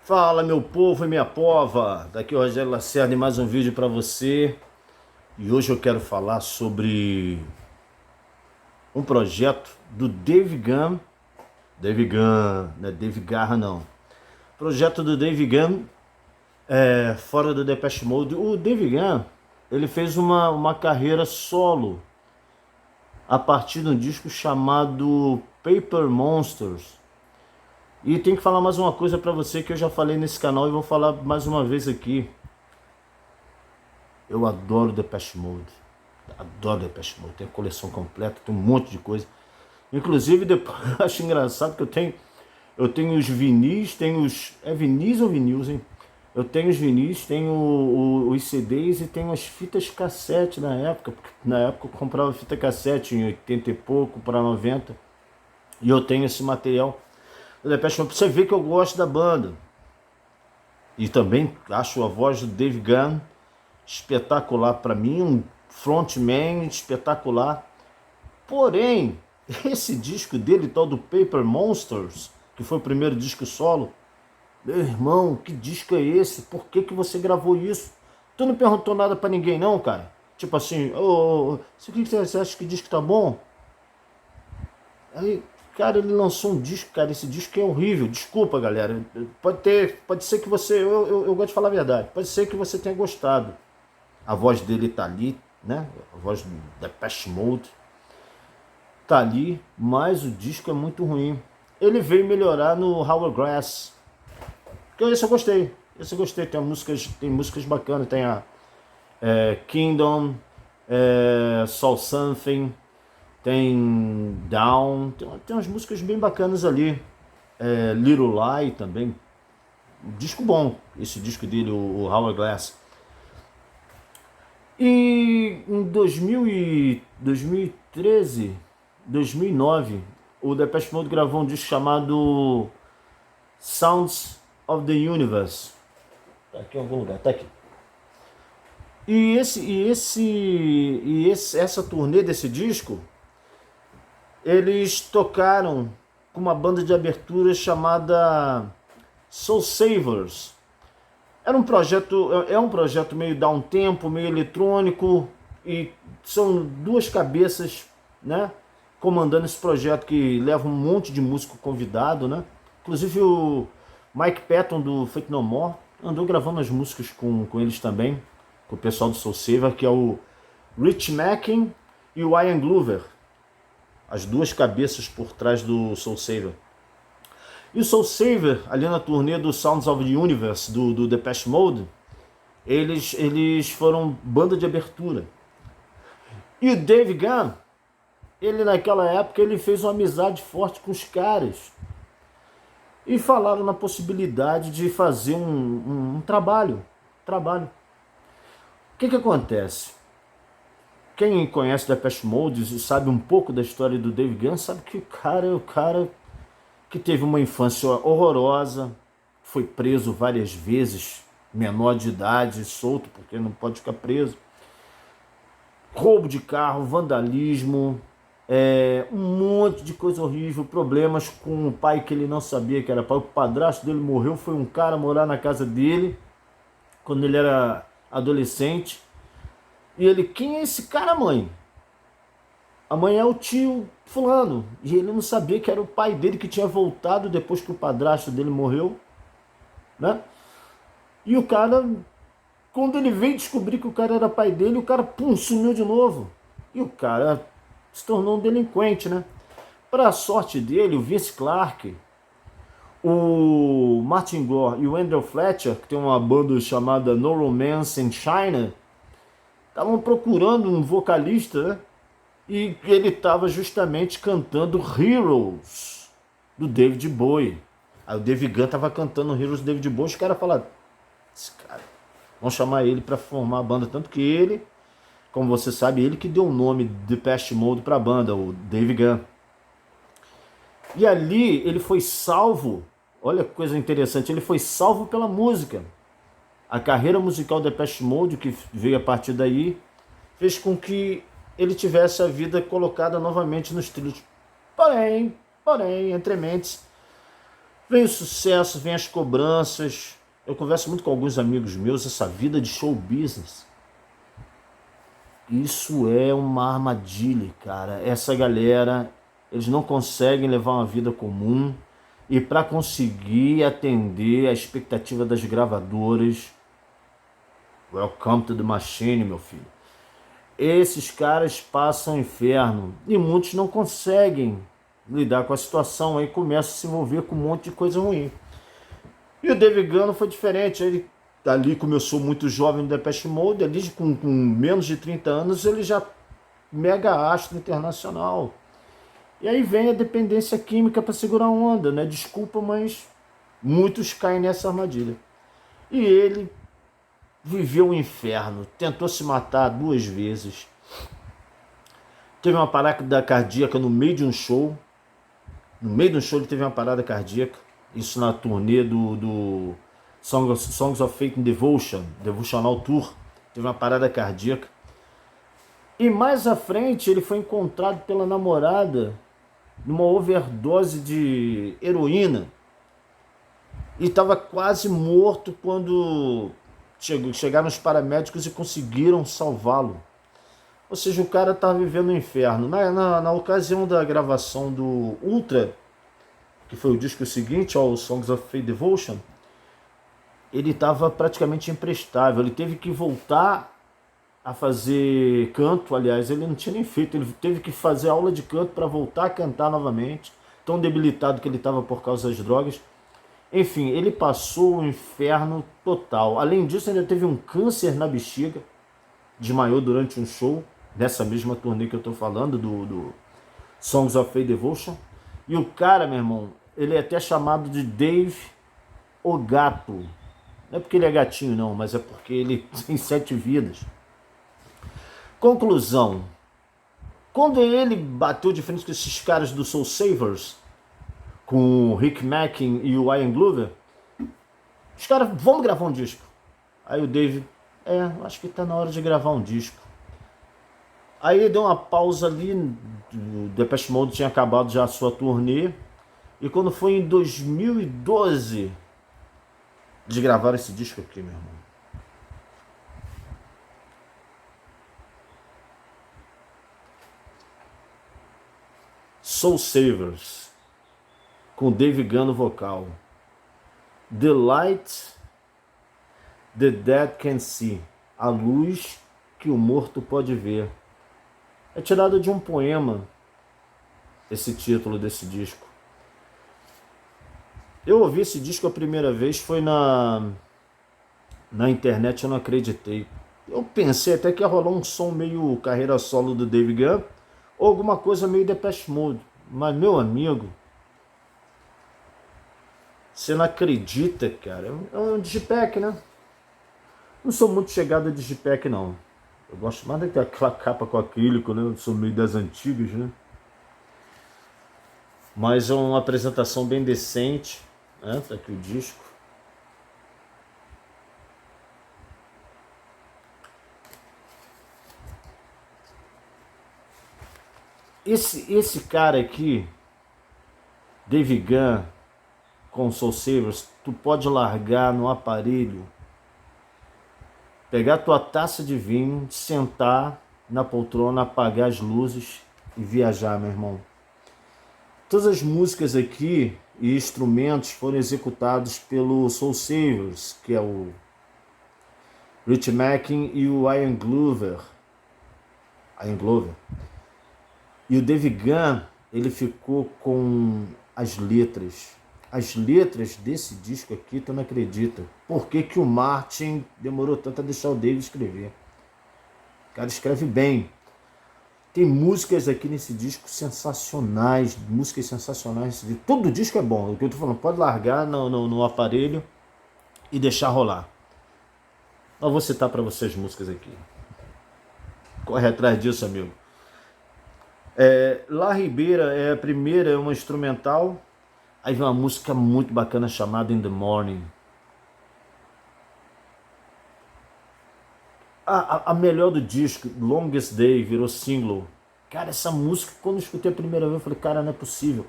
Fala, meu povo e minha pova, daqui é o Rogério Lacerda e mais um vídeo para você. E hoje eu quero falar sobre um projeto do Dave Gunn. Dave Gunn, não é Dave Garra não. Projeto do Dave Gunn, fora do Depeche Mode. O Dave Gunn, ele fez uma carreira solo a partir de um disco chamado Paper Monsters. E tem que falar mais uma coisa para você que eu já falei nesse canal e vou falar mais uma vez aqui. Eu adoro Depeche Mode. Adoro Depeche Mode. Tem a coleção completa, tem um monte de coisa. Inclusive, depois eu acho engraçado que eu tenho os vinis, tenho os. É vinis ou vinil, hein? Eu tenho os vinis, tenho os CDs e tenho as fitas cassete na época. Porque na época eu comprava fita cassete em 80 e pouco para 90. E eu tenho esse material do Depeche Mode. Pra você ver que eu gosto da banda. E também acho a voz do Dave Gunn espetacular para mim, um frontman espetacular. Porém, esse disco dele, tal do Paper Monsters, que foi o primeiro disco solo, meu irmão, que disco é esse? Por que você gravou isso? Tu não perguntou nada para ninguém não, cara? Tipo assim, o que você acha que o disco tá bom? Aí, cara, ele lançou um disco, cara, esse disco é horrível. Desculpa, galera. Pode ser que você, eu gosto de falar a verdade. Pode ser que você tenha gostado. A voz dele tá ali, né? A voz do Depeche Mode tá ali, mas o disco é muito ruim. Ele veio melhorar no Hourglass, que esse eu gostei. Esse eu gostei. Tem músicas bacanas. Tem a Kingdom, Soul Something, tem Down. Tem umas músicas bem bacanas ali. Little Lie também. Disco bom, esse disco dele, o Hourglass. E em 2013, 2009, o Depeche Mode gravou um disco chamado Sounds of the Universe. Tá aqui em algum lugar, tá aqui. Essa turnê desse disco, eles tocaram com uma banda de abertura chamada Soul Savers. É um projeto meio downtempo, meio eletrônico, e são duas cabeças, né, comandando esse projeto que leva um monte de músico convidado, né? Inclusive o Mike Patton do Faith No More andou gravando as músicas com eles também, com o pessoal do Soul Saver, que é o Rich Macken e o Ian Glover, as duas cabeças por trás do Soul Saver. E o Soul Saver, ali na turnê do Sounds of the Universe, do Depeche Mode, eles foram banda de abertura. E o Dave Gunn, ele naquela época, ele fez uma amizade forte com os caras. E falaram na possibilidade de fazer um trabalho. O que acontece? Quem conhece Depeche Mode e sabe um pouco da história do Dave Gunn, sabe que o cara que teve uma infância horrorosa, foi preso várias vezes, menor de idade, solto, porque não pode ficar preso. Roubo de carro, vandalismo, um monte de coisa horrível, problemas com o pai que ele não sabia que era pai. O padrasto dele morreu, foi um cara morar na casa dele, quando ele era adolescente. E ele, quem é esse cara, mãe? A mãe é o tio fulano. E ele não sabia que era o pai dele que tinha voltado depois que o padrasto dele morreu, né? E o cara, quando ele veio descobrir que o cara era pai dele, o cara, pum, sumiu de novo. E o cara se tornou um delinquente, né? Para a sorte dele, o Vince Clarke, o Martin Gore e o Wendell Fletcher, que tem uma banda chamada No Romance in China, estavam procurando um vocalista, né? E ele estava justamente cantando Heroes, do David Bowie. Aí o Dave Gunn estava cantando Heroes do David Bowie. Os caras falaram, esse cara, vamos chamar ele para formar a banda. Tanto que ele, como você sabe, ele que deu o nome de Depeche Mode para a banda, o Dave Gunn. E ali ele foi salvo, olha que coisa interessante, ele foi salvo pela música. A carreira musical do Depeche Mode, que veio a partir daí, fez com que ele tivesse a vida colocada novamente nos trilhos. Porém, entre mentes, Vem o sucesso, vem as cobranças. Eu converso muito com alguns amigos meus, essa vida de show business. Isso é uma armadilha, cara. Essa galera, eles não conseguem levar uma vida comum e para conseguir atender a expectativa das gravadoras, welcome to the machine, meu filho. Esses caras passam inferno e muitos não conseguem lidar com a situação, aí começam a se envolver com um monte de coisa ruim. E o David Gano foi diferente, ele ali começou muito jovem no Depeche Mode, ali com menos de 30 anos ele já mega astro internacional. E aí vem a dependência química para segurar a onda, né? Desculpa, mas muitos caem nessa armadilha. E ele viveu o inferno, tentou se matar 2 vezes, teve uma parada cardíaca no meio de um show. No meio do show ele teve uma parada cardíaca, isso na turnê do Songs of Faith and Devotion, Devotional Tour, teve uma parada cardíaca. E mais à frente ele foi encontrado pela namorada numa overdose de heroína e estava quase morto quando chegaram os paramédicos e conseguiram salvá-lo. Ou seja, o cara estava vivendo o inferno. Na ocasião da gravação do Ultra, que foi o disco seguinte ao Songs of Faith Devotion, ele estava praticamente imprestável. Ele teve que voltar a fazer canto. Aliás, ele não tinha nem feito. Ele teve que fazer aula de canto para voltar a cantar novamente. Tão debilitado que ele estava por causa das drogas. Enfim, ele passou o inferno total. Além disso, ainda teve um câncer na bexiga. Desmaiou durante um show, nessa mesma turnê que eu estou falando, do Songs of Faith Devotion. E o cara, meu irmão, ele é até chamado de Dave o Gato. Não é porque ele é gatinho, não, mas é porque ele tem 7 vidas. Conclusão. Quando ele bateu de frente com esses caras do Soul Savers, com o Rick Mackin e o Ian Glover, os caras, vamos gravar um disco. Aí o Dave, acho que tá na hora de gravar um disco. Aí ele deu uma pausa ali, o Depeche Mode tinha acabado já a sua turnê, e quando foi em 2012, eles gravaram esse disco aqui, meu irmão. Soul Savers, com Dave Gunn no vocal. The Light the Dead Can See, a luz que o morto pode ver. É tirado de um poema, esse título desse disco. Eu ouvi esse disco a primeira vez, foi na internet, eu não acreditei. Eu pensei até que ia rolar um som meio carreira solo do Dave Gunn, ou alguma coisa meio Depeche Mode. Mas, meu amigo, você não acredita, cara. É um digipack, né? Não sou muito chegado a digipack, não. Eu gosto mais daquela capa com acrílico, né? Eu sou meio das antigas, né? Mas é uma apresentação bem decente, né? Tá aqui o disco. Esse cara aqui, Dave Gunn, com Soul Savers, tu pode largar no aparelho, pegar tua taça de vinho, sentar na poltrona, apagar as luzes e viajar, meu irmão. Todas as músicas aqui e instrumentos foram executados pelo Soul Savers, que é o Rich Mackin e o Ian Glover. E o Dave Gunn, ele ficou com as letras. As letras desse disco aqui, tu não acredita. Por que que o Martin demorou tanto a deixar o Dave escrever? O cara escreve bem. Tem músicas aqui nesse disco sensacionais, músicas sensacionais. Todo disco é bom, o que eu tô falando, pode largar no aparelho e deixar rolar. Eu vou citar para vocês músicas aqui. Corre atrás disso, amigo. La Ribeira é a primeira, é uma instrumental. Aí vem uma música muito bacana chamada In the Morning. A melhor do disco, Longest Day, virou single. Cara, essa música, quando eu escutei a primeira vez, eu falei, cara, não é possível.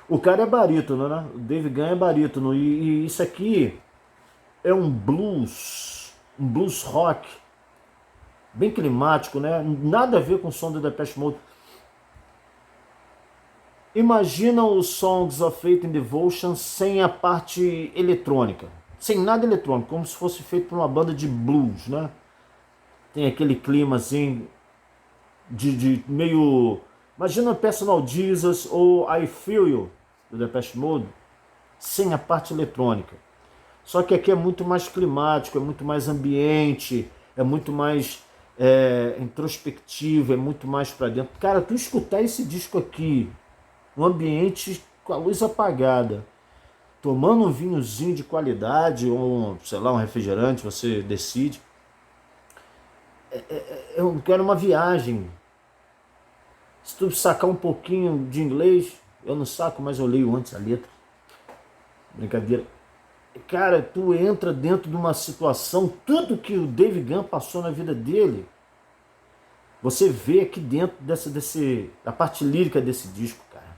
O cara é barítono, né? O Dave Gunn é barítono. E isso aqui é um blues rock, bem climático, né? Nada a ver com o som do Depeche Mode. Imagina os Songs of Faith and Devotion sem a parte eletrônica. Sem nada eletrônico, como se fosse feito por uma banda de blues, né? Tem aquele clima assim de meio... Imagina Personal Jesus ou I Feel You, do Depeche Mode, sem a parte eletrônica. Só que aqui é muito mais climático, é muito mais ambiente, é muito mais introspectivo, é muito mais pra dentro. Cara, tu escutar esse disco aqui, um ambiente com a luz apagada, tomando um vinhozinho de qualidade, ou sei lá, um refrigerante, você decide. Eu quero uma viagem. Se tu sacar um pouquinho de inglês, eu não saco, mas eu leio antes a letra. Brincadeira. Cara, tu entra dentro de uma situação, tudo que o Dave Gunn passou na vida dele, você vê aqui dentro da parte lírica desse disco, cara.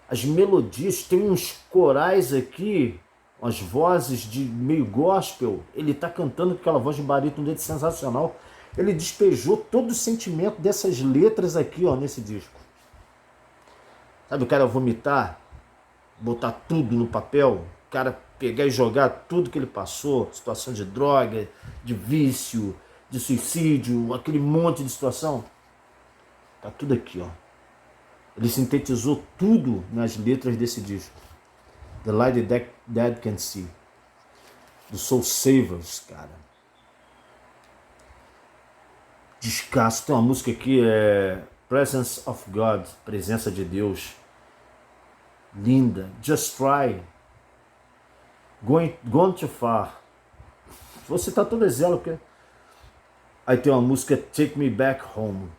As melodias, tem uns corais aqui, umas vozes de meio gospel, ele tá cantando com aquela voz de barítono dele sensacional. Ele despejou todo o sentimento dessas letras aqui, ó, nesse disco. Sabe o cara vomitar, botar tudo no papel, o cara pegar e jogar tudo que ele passou, situação de droga, de vício, de suicídio, aquele monte de situação, tá tudo aqui, ó. Ele sintetizou tudo nas letras desse disco. The Light the Dead Can See, do Soul Savers, cara. Descasso. Tem uma música aqui, Presence of God, Presença de Deus. Linda. Just Try. Gone Too Far. Vou citar todas elas, porque... Aí tem uma música, Take Me Back Home.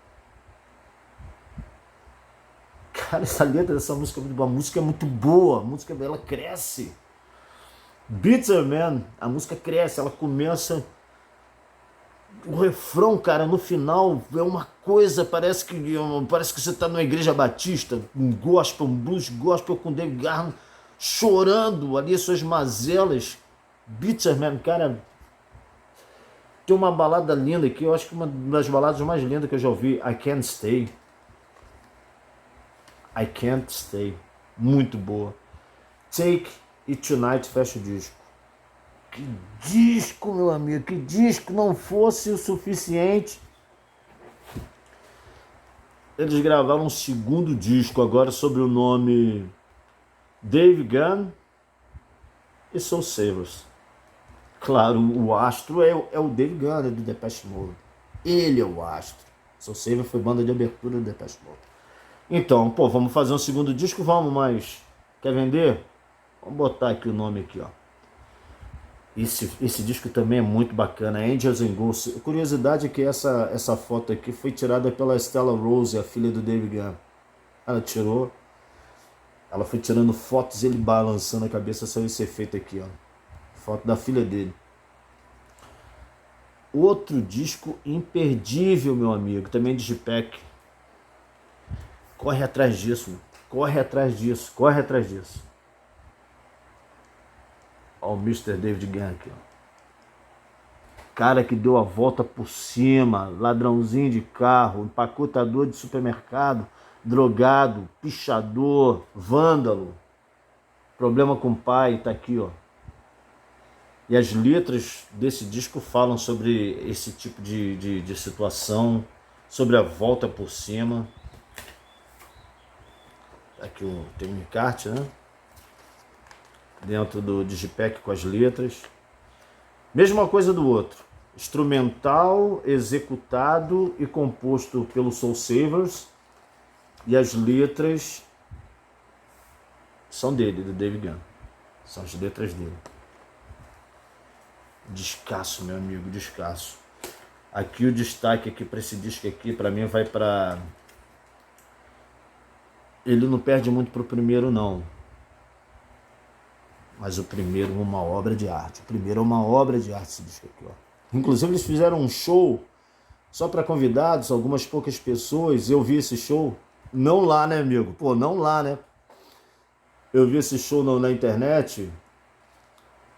Cara, essa letra dessa música é muito boa. A música é muito boa. A música dela cresce. Bitter Man. A música cresce. Ela começa... O refrão, cara, no final é uma coisa, parece que você está numa igreja batista, um gospel, um blues gospel com Dave Garland chorando ali as suas mazelas. Bitter Man, cara, tem uma balada linda aqui, eu acho que uma das baladas mais lindas que eu já ouvi, I Can't Stay. I Can't Stay, muito boa. Take It Tonight, fecha o disco. Que disco, meu amigo, que disco. Não fosse o suficiente, eles gravaram um segundo disco agora sobre o nome Dave Gunn e Soul Savers. Claro, o astro é o Dave Gunn, do Depeche Mode. Ele é o astro. Soul Savers foi banda de abertura do Depeche Mode. Então, pô, vamos fazer um segundo disco? Vamos, mas quer vender? Vamos botar aqui o nome aqui, ó. Esse disco também é muito bacana, Angels and Ghosts. A curiosidade é que essa foto aqui foi tirada pela Stella Rose, a filha do Dave Gunn. Ela foi tirando fotos, ele balançando a cabeça, saiu esse efeito aqui, ó. Foto da filha dele. Outro disco imperdível, meu amigo, também de Digipack. Corre atrás disso, meu. Corre atrás disso. Ó, o Mr. David Gunn aqui, ó. Cara que deu a volta por cima, ladrãozinho de carro, empacotador de supermercado, drogado, pichador, vândalo, problema com o pai, tá aqui, ó. E as letras desse disco falam sobre esse tipo de situação, sobre a volta por cima. Aqui tem um encarte, né? Dentro do Digipack com as letras. Mesma coisa do outro. Instrumental, executado e composto pelo Soul Savers. E as letras são dele, do Dave Gunn. São as letras dele. Descasso, meu amigo, descasso. Aqui o destaque aqui para esse disco aqui, para mim, vai para... Ele não perde muito pro primeiro, não. Mas o primeiro é uma obra de arte. O primeiro é uma obra de arte esse disco aqui, ó. Inclusive eles fizeram um show só para convidados, algumas poucas pessoas. Eu vi esse show. Não lá, né, amigo? Pô, não lá, né? Eu vi esse show na internet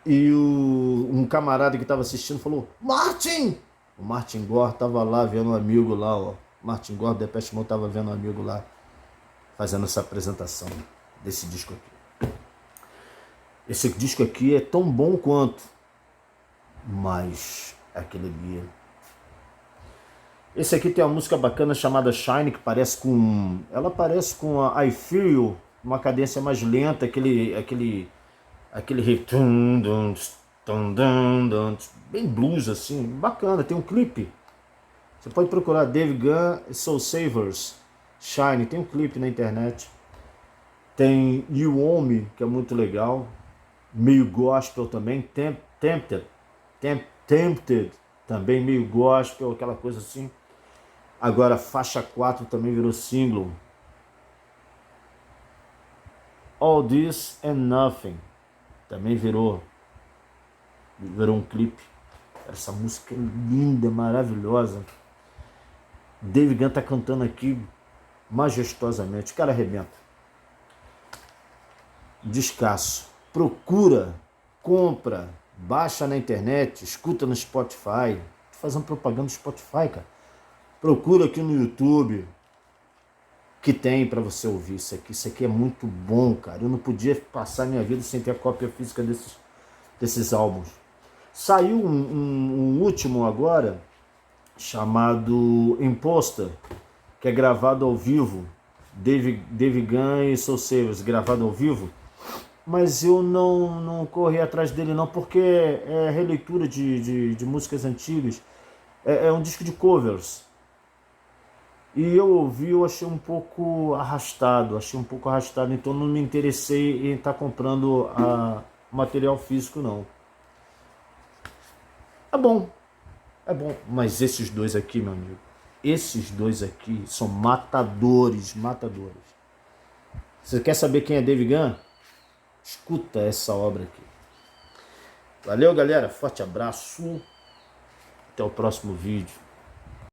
e um camarada que estava assistindo falou: Martin! O Martin Gore estava lá vendo um amigo lá, ó. Martin Gore do Depeche Mode estava vendo um amigo lá fazendo essa apresentação desse disco aqui. Esse disco aqui é tão bom quanto, mas aquele ali. Esse aqui tem uma música bacana chamada Shine, que parece com. Ela parece com a I Feel You, uma cadência mais lenta, aquele bem blues assim, bacana. Tem um clipe. Você pode procurar Dave Gunn e Soul Savers Shine, tem um clipe na internet. Tem You Own Me, que é muito legal, meio gospel também. Tempted também meio gospel, aquela coisa assim. Agora faixa 4 também virou single. All This and Nothing também virou um clipe. Essa música é linda, maravilhosa. Dave Gunn tá cantando aqui majestosamente. O cara arrebenta. Descasso. Procura, compra, baixa na internet, escuta no Spotify. Tô fazendo propaganda no Spotify, cara. Procura aqui no YouTube que tem para você ouvir isso aqui. Isso aqui é muito bom, cara. Eu não podia passar minha vida sem ter a cópia física desses álbuns. Saiu um último agora, chamado Imposter, que é gravado ao vivo. Dave Gunn e Soul Savers, gravado ao vivo. Mas eu não corri atrás dele não, porque é releitura de músicas antigas. É um disco de covers. E eu ouvi, eu achei um pouco arrastado, então não me interessei em estar comprando material físico não. É bom, mas esses dois aqui, meu amigo, esses dois aqui são matadores. Você quer saber quem é Dave Gunn? Escuta essa obra aqui. Valeu, galera, forte abraço, até o próximo vídeo.